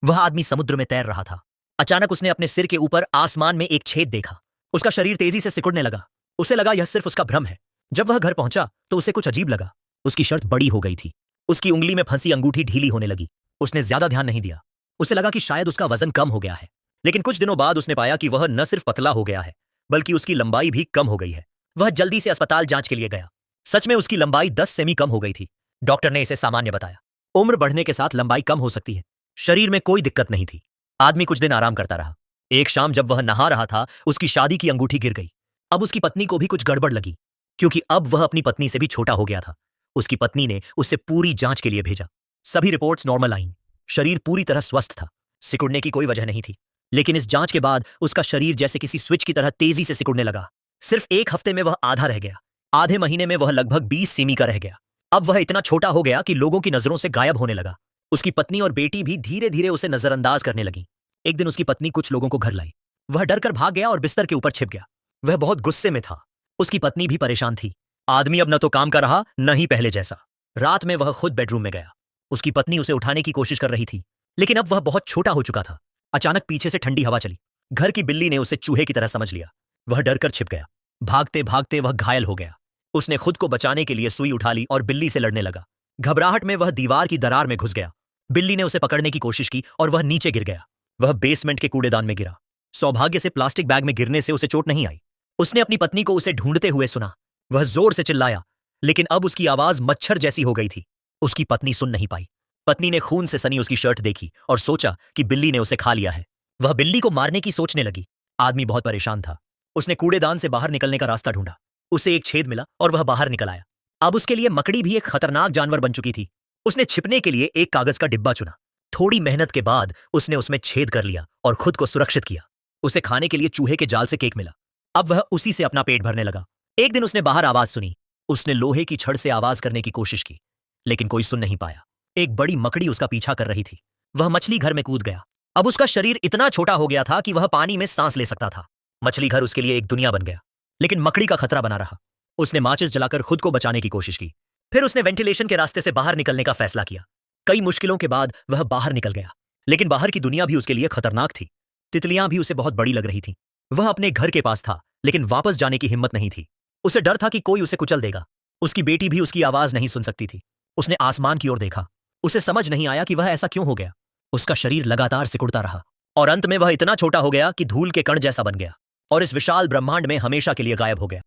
वह आदमी समुद्र में तैर रहा था। अचानक उसने अपने सिर के ऊपर आसमान में एक छेद देखा। उसका शरीर तेजी से सिकुड़ने लगा। उसे लगा यह सिर्फ उसका भ्रम है। जब वह घर पहुंचा तो उसे कुछ अजीब लगा। उसकी शर्ट बड़ी हो गई थी। उसकी उंगली में फंसी अंगूठी ढीली होने लगी। उसने ज्यादा ध्यान नहीं दिया। उसे लगा कि शायद उसका वजन कम हो गया है। लेकिन कुछ दिनों बाद उसने पाया कि वह न सिर्फ पतला हो गया है, बल्कि उसकी लंबाई भी कम हो गई है। वह जल्दी से अस्पताल जांच के लिए गया। सच में उसकी लंबाई 10 सेमी कम हो गई थी। डॉक्टर ने इसे सामान्य बताया। उम्र बढ़ने के साथ लंबाई कम हो सकती है। शरीर में कोई दिक्कत नहीं थी। आदमी कुछ दिन आराम करता रहा। एक शाम जब वह नहा रहा था, उसकी शादी की अंगूठी गिर गई। अब उसकी पत्नी को भी कुछ गड़बड़ लगी, क्योंकि अब वह अपनी पत्नी से भी छोटा हो गया था। उसकी पत्नी ने उसे पूरी जांच के लिए भेजा। सभी रिपोर्ट्स नॉर्मल आईं। शरीर पूरी तरह स्वस्थ था। सिकुड़ने की कोई वजह नहीं थी। लेकिन इस जांच के बाद उसका शरीर जैसे किसी स्विच की तरह तेजी से सिकुड़ने लगा। सिर्फ एक हफ्ते में वह आधा रह गया। आधे महीने में वह लगभग 20 सेमी का रह गया। अब वह इतना छोटा हो गया कि लोगों की नजरों से गायब होने लगा। उसकी पत्नी और बेटी भी धीरे धीरे उसे नजरअंदाज करने लगी। एक दिन उसकी पत्नी कुछ लोगों को घर लाई। वह डरकर भाग गया और बिस्तर के ऊपर छिप गया। वह बहुत गुस्से में था। उसकी पत्नी भी परेशान थी। आदमी अब न तो काम का रहा, न ही पहले जैसा। रात में वह खुद बेडरूम में गया। उसकी पत्नी उसे उठाने की कोशिश कर रही थी, लेकिन अब वह बहुत छोटा हो चुका था। अचानक पीछे से ठंडी हवा चली। घर की बिल्ली ने उसे चूहे की तरह समझ लिया। वह डरकर छिप गया। भागते भागते वह घायल हो गया। उसने खुद को बचाने के लिए सुई उठा ली और बिल्ली से लड़ने लगा। घबराहट में वह दीवार की दरार में घुस गया। बिल्ली ने उसे पकड़ने की कोशिश की और वह नीचे गिर गया। वह बेसमेंट के कूड़ेदान में गिरा। सौभाग्य से प्लास्टिक बैग में गिरने से उसे चोट नहीं आई। उसने अपनी पत्नी को उसे ढूंढते हुए सुना। वह जोर से चिल्लाया, लेकिन अब उसकी आवाज मच्छर जैसी हो गई थी। उसकी पत्नी सुन नहीं पाई। पत्नी ने खून से सनी उसकी शर्ट देखी और सोचा कि बिल्ली ने उसे खा लिया है। वह बिल्ली को मारने की सोचने लगी। आदमी बहुत परेशान था। उसने कूड़ेदान से बाहर निकलने का रास्ता ढूंढा। उसे एक छेद मिला और वह बाहर निकल आया। अब उसके लिए मकड़ी भी एक खतरनाक जानवर बन चुकी थी। उसने छिपने के लिए एक कागज का डिब्बा चुना। थोड़ी मेहनत के बाद उसने उसमें छेद कर लिया और खुद को सुरक्षित किया। उसे खाने के लिए चूहे के जाल से केक मिला। अब वह उसी से अपना पेट भरने लगा। एक दिन उसने बाहर आवाज सुनी। उसने लोहे की छड़ से आवाज करने की कोशिश की, लेकिन कोई सुन नहीं पाया। एक बड़ी मकड़ी उसका पीछा कर रही थी। वह मछली घर में कूद गया। अब उसका शरीर इतना छोटा हो गया था कि वह पानी में सांस ले सकता था। मछली घर उसके लिए एक दुनिया बन गया, लेकिन मकड़ी का खतरा बना रहा। उसने माचिस जलाकर खुद को बचाने की कोशिश की। फिर उसने वेंटिलेशन के रास्ते से बाहर निकलने का फैसला किया। कई मुश्किलों के बाद वह बाहर निकल गया, लेकिन बाहर की दुनिया भी उसके लिए खतरनाक थी। तितलियां भी उसे बहुत बड़ी लग रही थीं। वह अपने घर के पास था, लेकिन वापस जाने की हिम्मत नहीं थी। उसे डर था कि कोई उसे कुचल देगा। उसकी बेटी भी उसकी आवाज नहीं सुन सकती थी। उसने आसमान की ओर देखा। उसे समझ नहीं आया कि वह ऐसा क्यों हो गया। उसका शरीर लगातार सिकुड़ता रहा और अंत में वह इतना छोटा हो गया कि धूल के कण जैसा बन गया और इस विशाल ब्रह्मांड में हमेशा के लिए गायब हो गया।